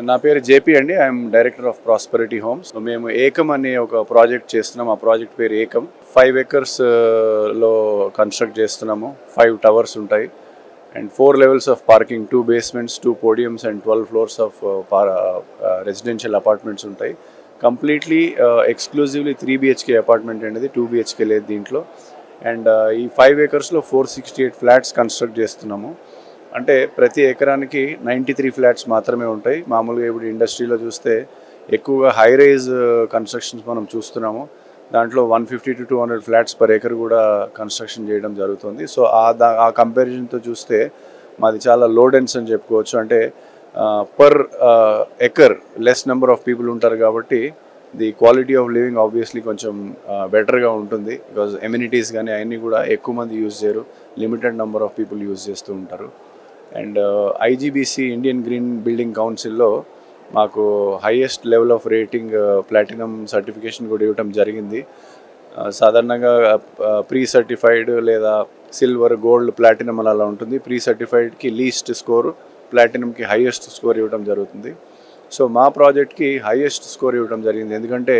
నా పేరు జేపీ అండి. I'm director of prosperity homes. మేము ఏకం అనే ఒక ప్రాజెక్ట్ చేస్తున్నాం. ఆ ప్రాజెక్ట్ పేరు ఏకం. 5 acres లో కన్స్ట్రక్ట్ చేస్తున్నాము. 5 towers ఉంటాయి and 4 levels of parking, 2 basements, 2 podiums and 12 floors of residential apartments ఉంటాయి. కంప్లీట్లీ ఎక్స్క్లూజివ్లీ 3 BHK అపార్ట్మెంట్ అనేది, 2 BHK లేదు దీంట్లో. అండ్ ఈ 5 acresలో 468 ఫ్లాట్స్ కన్స్ట్రక్ట్ చేస్తున్నాము. అంటే ప్రతి ఎకరానికి 93 ఫ్లాట్స్ మాత్రమే ఉంటాయి. మామూలుగా ఇప్పుడు ఇండస్ట్రీలో చూస్తే ఎక్కువగా హై రైజ్ కన్స్ట్రక్షన్స్ మనం చూస్తున్నాము. దాంట్లో 150 to 200 ఫ్లాట్స్ పర్ ఎకర్ కూడా కన్స్ట్రక్షన్ చేయడం జరుగుతుంది. సో ఆ కంపారిజన్తో చూస్తే మాది చాలా లో డెన్స్ అని చెప్పుకోవచ్చు. అంటే per acre less number of people ఉంటారు కాబట్టి the quality of living obviously కొంచెం బెటర్గా ఉంటుంది. బికాజ్ ఎమ్యూనిటీస్ కానీ అవన్నీ కూడా ఎక్కువ మంది యూజ్ చేయరు, limited number of people use చేస్తూ ఉంటారు. And IGBC Indian green building కౌన్సిల్లో మాకు highest level of rating platinum certification కూడా ఇవ్వడం జరిగింది. సాధారణంగా ప్రీ సర్టిఫైడ్ లేదా సిల్వర్, గోల్డ్, ప్లాటినం అలా ఉంటుంది. ప్రీ సర్టిఫైడ్కి లీస్ట్ స్కోరు, ప్లాటినంకి హైయెస్ట్ స్కోర్ ఇవ్వడం జరుగుతుంది. సో మా ప్రాజెక్ట్కి హైయెస్ట్ స్కోర్ ఇవ్వడం జరిగింది. ఎందుకంటే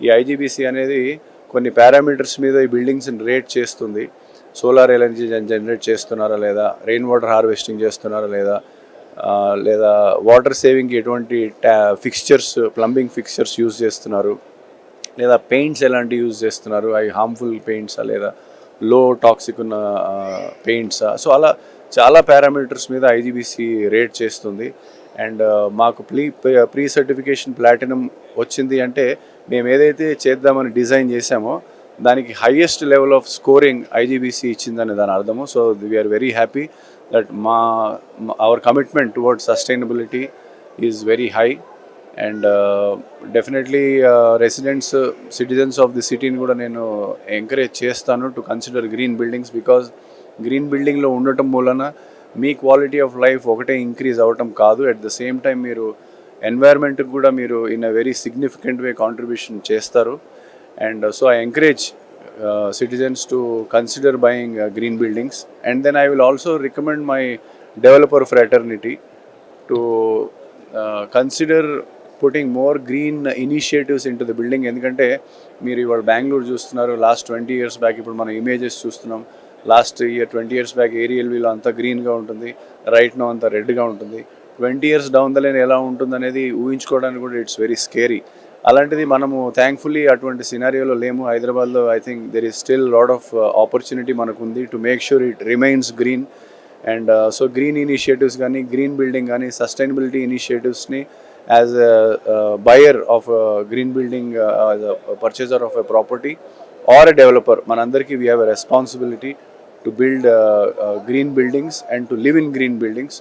ఈ ఐజీబీసీ అనేది కొన్ని పారామీటర్స్ మీద ఈ బిల్డింగ్స్ని రేట్ చేస్తుంది. సోలార్ ఎనర్జీ జనరేట్ చేస్తున్నారా లేదా, రెయిన్ వాటర్ హార్వెస్టింగ్ చేస్తున్నారా లేదా, లేదా వాటర్ సేవింగ్కి ఎటువంటి ఫిక్స్చర్స్, ప్లంబింగ్ ఫిక్స్చర్స్ యూజ్ చేస్తున్నారు, లేదా పెయింట్స్ ఎలాంటి యూజ్ చేస్తున్నారు, అవి హార్మ్ఫుల్ పెయింట్సా లేదా లో టాక్సిక్ ఉన్న పెయింట్సా. సో అలా చాలా పారామీటర్స్ మీద ఐజీబీసీ రేట్ చేస్తుంది. అండ్ మాకు ప్రీ సర్టిఫికేషన్ ప్లాటినం వచ్చింది అంటే మేము ఏదైతే చేద్దామని డిజైన్ చేసామో దానికి highest level of scoring IGBC ఇచ్చిందని దాని అర్థము. So we're very happy that our commitment towards sustainability is very high. And definitely residents, citizens of the సిటీని కూడా నేను ఎంకరేజ్ చేస్తాను to consider green buildings. Because green బిల్డింగ్లో ఉండటం మూలన మీ క్వాలిటీ ఆఫ్ లైఫ్ ఒకటే ఇంక్రీజ్ అవ్వటం కాదు, అట్ ద సేమ్ టైం మీరు ఎన్వైర్న్మెంట్కి కూడా మీరు in a very significant way contribution చేస్తారు. And so I encourage citizens to consider buying green buildings. And then I will also recommend my developer fraternity to consider putting more green initiatives into the building. ఎందుకంటే మీరు ఇవాళ బెంగళూరు చూస్తున్నారు, last 20 years back ఇప్పుడు మనం images చూస్తున్నాం. Last year 20 years back ఏరియల్వీలో అంతా గ్రీన్గా ఉంటుంది, రైట్ నో అంతా రెడ్గా ఉంటుంది. 20 years డౌన్ ద లైన్ ఎలా ఉంటుంది అనేది ఊహించుకోవడానికి కూడా ఇట్స్ వెరీ స్కేరీ. అలాంటిది మనము థ్యాంక్ఫుల్లీ అటువంటి సినారియోలో లేము. హైదరాబాద్లో I think there is still lot of opportunity మనకు ఉంది to make sure it remains green. And so green initiatives కానీ, గ్రీన్ బిల్డింగ్ కానీ, సస్టైనబిలిటీ ఇనిషియేటివ్స్ని as buyer of green building, purchaser of a property or a developer, మనందరికీ we have a responsibility to build green buildings and to live in green buildings.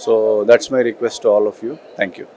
So that's my request to all of you. Thank you.